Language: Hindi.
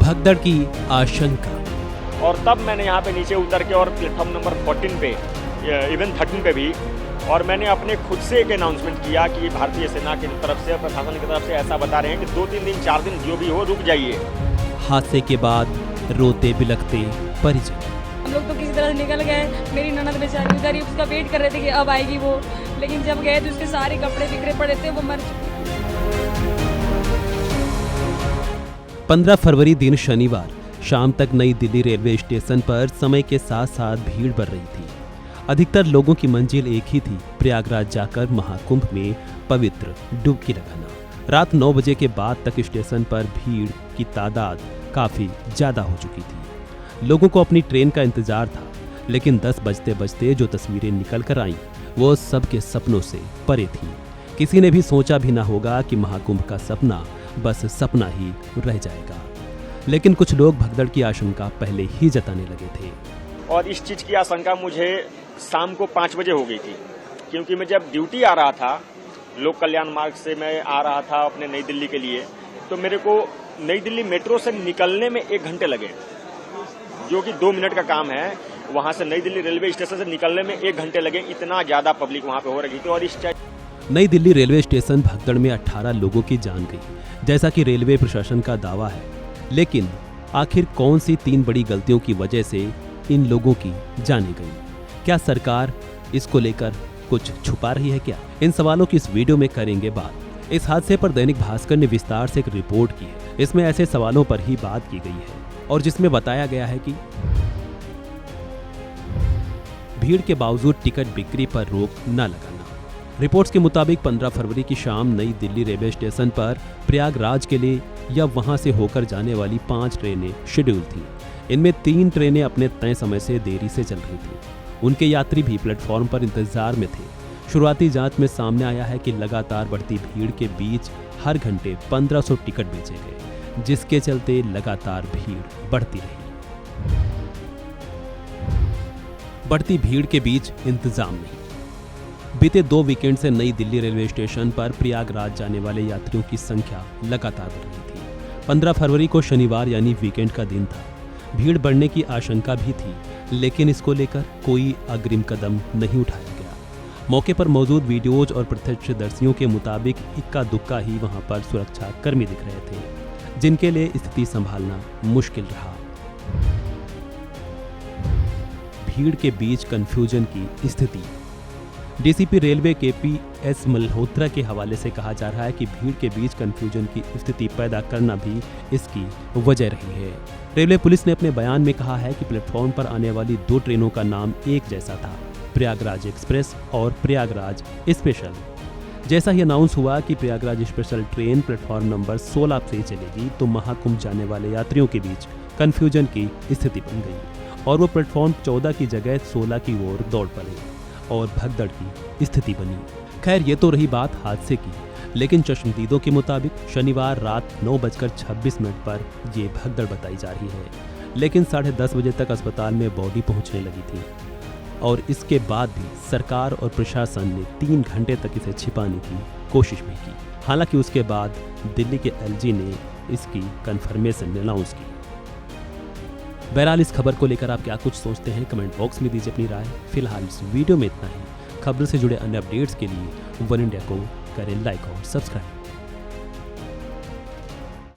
भगदड़ की आशंका। और तब मैंने यहाँ पे नीचे उतर के और प्लेटफॉर्म नंबर 14 पे इवन 13 पे भी और मैंने अपने खुद से एक अनाउंसमेंट किया कि भारतीय सेना की तरफ से प्रशासन की तरफ से ऐसा बता रहे हैं कि 2-3 दिन 4 दिन जो भी हो रुक जाइए। हादसे के बाद रोते बिलखते परिजन। हम लोग तो किसी तरह से निकल गए। मेरी ननद बेचारी उधर ही उसका वेट कर रहे थे कि अब आएगी वो, लेकिन जब गए तो उसके सारे कपड़े बिखरे पड़े थे, वो मर चुकी। 15 फरवरी दिन शनिवार शाम तक नई दिल्ली रेलवे स्टेशन पर समय के साथ साथ भीड़ बढ़ रही थी। अधिकतर लोगों की मंजिल एक ही थी, प्रयागराज जाकर महाकुंभ में पवित्र डुबकी लगाना। रात 9 बजे के बाद तक स्टेशन पर भीड़ की तादाद काफी ज्यादा हो चुकी थी। लोगों को अपनी ट्रेन का इंतजार था, लेकिन 10 बजते बजते जो तस्वीरें निकल कर आईं, वो सबके सपनों से परे थी। किसी ने भी सोचा भी ना होगा कि महाकुंभ का सपना बस सपना ही रह जाएगा। लेकिन कुछ लोग भगदड़ की आशंका पहले ही जताने लगे थे। और इस चीज़ की आशंका मुझे शाम को 5 बजे हो गई थी, क्योंकि मैं जब ड्यूटी आ रहा था, लोक कल्याण मार्ग से मैं आ रहा था अपने नई दिल्ली के लिए, तो मेरे को नई दिल्ली मेट्रो से निकलने में 1 घंटे लगे, जो कि 2 मिनट का काम है। वहां से नई दिल्ली रेलवे स्टेशन से निकलने में 1 घंटे लगे, इतना ज्यादा पब्लिक वहां पे हो रही थी। और इस नई दिल्ली रेलवे स्टेशन भगदड़ में 18 लोगों की जान गई, जैसा कि रेलवे प्रशासन का दावा है। लेकिन आखिर कौन सी 3 बड़ी गलतियों की वजह से इन लोगों की जानें गई? क्या सरकार इसको लेकर कुछ छुपा रही है क्या? इन सवालों की इस वीडियो में करेंगे बात। इस हादसे पर दैनिक भास्कर ने विस्तार से एक रिपोर्ट की है। इसमें ऐसे सवालों पर ही बात की गई है और जिसमें बताया गया है कि भीड़ के बावजूद टिकट बिक्री पर रोक न लगाना। रिपोर्ट्स के मुताबिक 15 फरवरी की शाम नई दिल्ली रेलवे स्टेशन पर प्रयागराज के लिए या वहां से होकर जाने वाली 5 ट्रेनें शेड्यूल थीं। इनमें 3 ट्रेनें अपने तय समय से देरी से चल रही थीं। उनके यात्री भी प्लेटफॉर्म पर इंतजार में थे। शुरुआती जांच में सामने आया है कि लगातार बढ़ती भीड़ के बीच हर घंटे 1500 टिकट बेचे गए, जिसके चलते लगातार भीड़ बढ़ती रही। बढ़ती भीड़ के बीच इंतजाम नहीं। बीते 2 वीकेंड से नई दिल्ली रेलवे स्टेशन पर प्रयागराज जाने वाले यात्रियों की संख्या लगातार बढ़ रही थी। 15 फरवरी को शनिवार यानी वीकेंड का दिन था। भीड़ बढ़ने की आशंका भी थी, लेकिन इसको लेकर कोई अग्रिम कदम नहीं उठाया गया। मौके पर मौजूद वीडियोज और प्रत्यक्षदर्शियों के मुताबिक इक्का दुक्का ही वहां पर सुरक्षा कर्मी दिख रहे थे, जिनके लिए स्थिति संभालना मुश्किल रहा। भीड़ के बीच कंफ्यूजन की स्थिति। डीसीपी रेलवे KPS मल्होत्रा के हवाले से कहा जा रहा है कि भीड़ के बीच कंफ्यूजन की स्थिति पैदा करना भी इसकी वजह रही है। रेलवे पुलिस ने अपने बयान में कहा है कि प्लेटफॉर्म पर आने वाली 2 ट्रेनों का नाम एक जैसा था, प्रयागराज एक्सप्रेस और प्रयागराज स्पेशल। जैसा ही अनाउंस हुआ कि Prayagraj special train platform number 16 से चलेगी, तो महाकुंभ जाने वाले यात्रियों के बीच कंफ्यूजन की स्थिति बन गई और वो प्लेटफॉर्म 14 की जगह 16 की ओर दौड़ पड़े और भगदड़ की स्थिति बनी। खैर, ये तो रही बात हादसे की, लेकिन चश्मदीदों के मुताबिक शनिवार रात 9:26 पर ये भगदड़ बताई जा रही है। लेकिन 10:30 बजे तक अस्पताल में बॉडी पहुंचने लगी थी और इसके बाद भी सरकार और प्रशासन ने 3 घंटे तक इसे छिपाने की कोशिश भी की। हालांकि उसके बाद दिल्ली के LG ने इसकी कन्फर्मेशन अनाउंस की। बहरहाल, इस खबर को लेकर आप क्या कुछ सोचते हैं, कमेंट बॉक्स में दीजिए अपनी राय। फिलहाल इस वीडियो में इतना ही। खबर से जुड़े अन्य अपडेट्स के लिए वन इंडिया को करें लाइक और सब्सक्राइब।